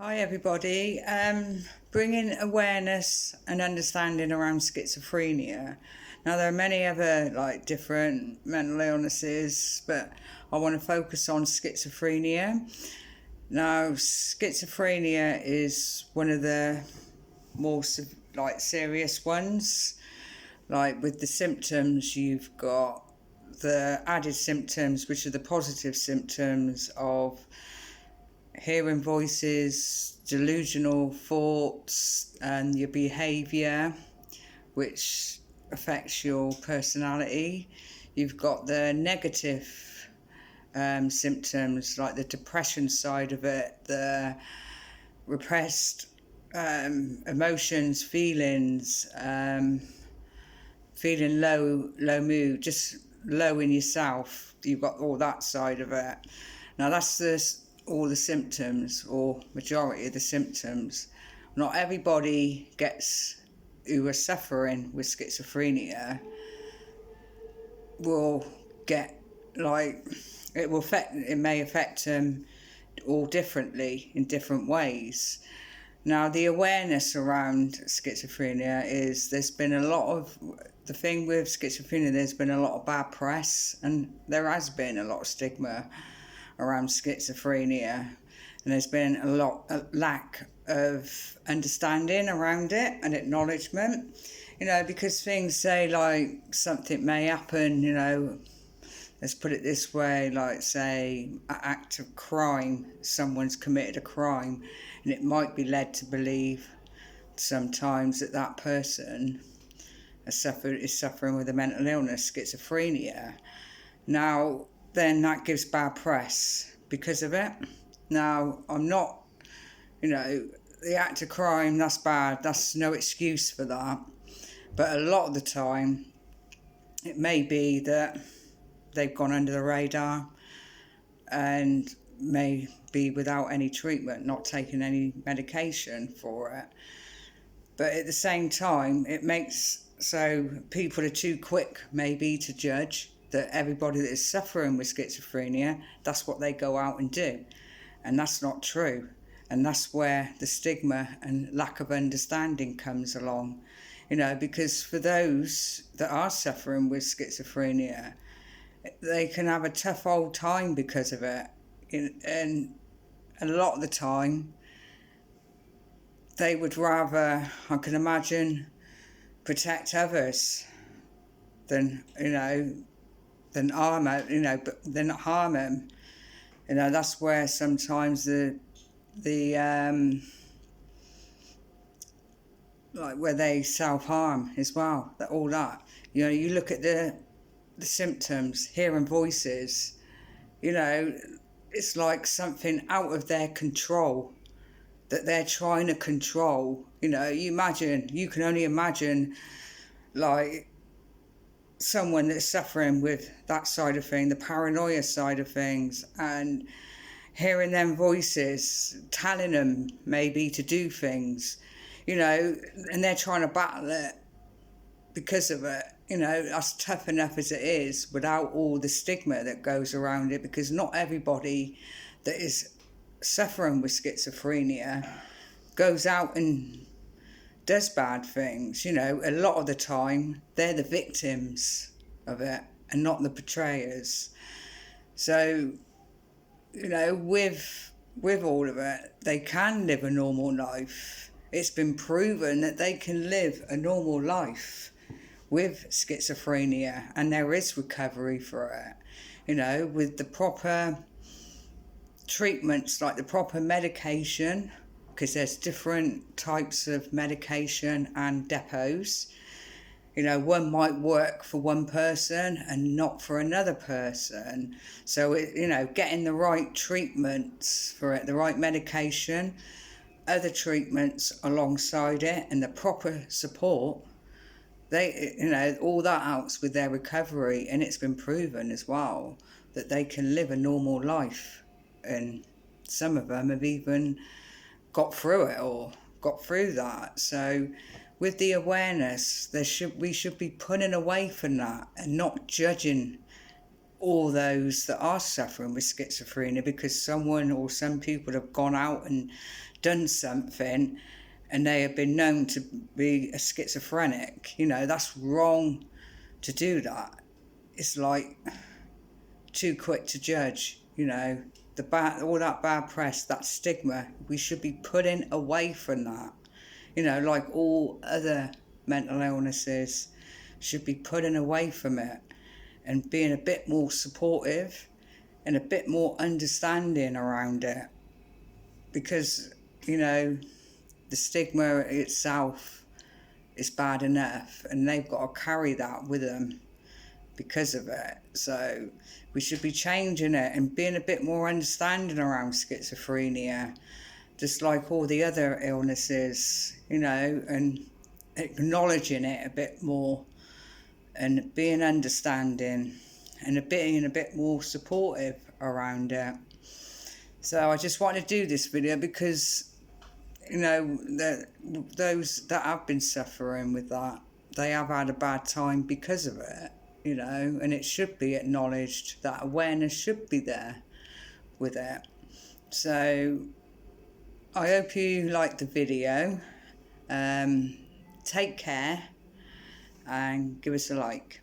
Hi everybody. Bringing awareness and understanding around schizophrenia. Now there are many other different mental illnesses, but I want to focus on schizophrenia. Now schizophrenia is one of the more serious ones. Like with the symptoms, you've got the added symptoms, which are the positive symptoms of hearing voices, delusional thoughts, and your behaviour, which affects your personality. You've got the negative symptoms, like the depression side of it, the repressed emotions, feelings, feeling low mood, just low in yourself. You've got all that side of it. Now that's all the symptoms, or majority of the symptoms. Not everybody who are suffering with schizophrenia will get it may affect them all differently in different ways. Now the awareness around schizophrenia is there's been a lot of the thing with schizophrenia, there's been a lot of bad press, and there has been a lot of stigma around schizophrenia, and there's been a lack of understanding around it and acknowledgement, because things say like something may happen, let's put it this way, like say an act of crime, someone's committed a crime, and it might be led to believe sometimes that person is suffering with a mental illness, schizophrenia. Now then that gives bad press because of it. Now, I'm not, the act of crime, that's bad, that's no excuse for that. But a lot of the time, it may be that they've gone under the radar and may be without any treatment, not taking any medication for it. But at the same time, it makes so people are too quick maybe to judge that everybody that is suffering with schizophrenia, that's what they go out and do. And that's not true. And that's where the stigma and lack of understanding comes along. Because for those that are suffering with schizophrenia, they can have a tough old time because of it. And a lot of the time, they would rather, I can imagine, protect others than harm them. That's where sometimes where they self-harm as well. All that. You look at the symptoms, hearing voices. It's like something out of their control that they're trying to control. You can only imagine, like, someone that's suffering with that side of thing, the paranoia side of things, and hearing them voices telling them maybe to do things, and they're trying to battle it because of it. That's tough enough as it is without all the stigma that goes around it, because not everybody that is suffering with schizophrenia goes out and does bad things. A lot of the time they're the victims of it and not the betrayers. So with all of it, they can live a normal life. It's been proven that they can live a normal life with schizophrenia, and there is recovery for it, with the proper treatments, like the proper medication, because there's different types of medication and depots. One might work for one person and not for another person. So, getting the right treatments for it, the right medication, other treatments alongside it, and the proper support, all that helps with their recovery. And it's been proven as well that they can live a normal life. And some of them have even got through it or got through that. So with the awareness, we should be pulling away from that and not judging all those that are suffering with schizophrenia, because someone or some people have gone out and done something and they have been known to be a schizophrenic. You know, that's wrong to do that. It's like too quick to judge, you know, all that bad press, that stigma, we should be putting away from that. You know, like all other mental illnesses, should be putting away from it and being a bit more supportive and a bit more understanding around it. Because, you know, the stigma itself is bad enough and they've got to carry that with them because of it. So we should be changing it and being a bit more understanding around schizophrenia, just like all the other illnesses, you know, and acknowledging it a bit more and being understanding and being a bit more supportive around it. So I just want to do this video because, you know, those that have been suffering with that, they have had a bad time because of it, you know, and it should be acknowledged. That awareness should be there with it. So I hope you liked the video. Take care and give us a like.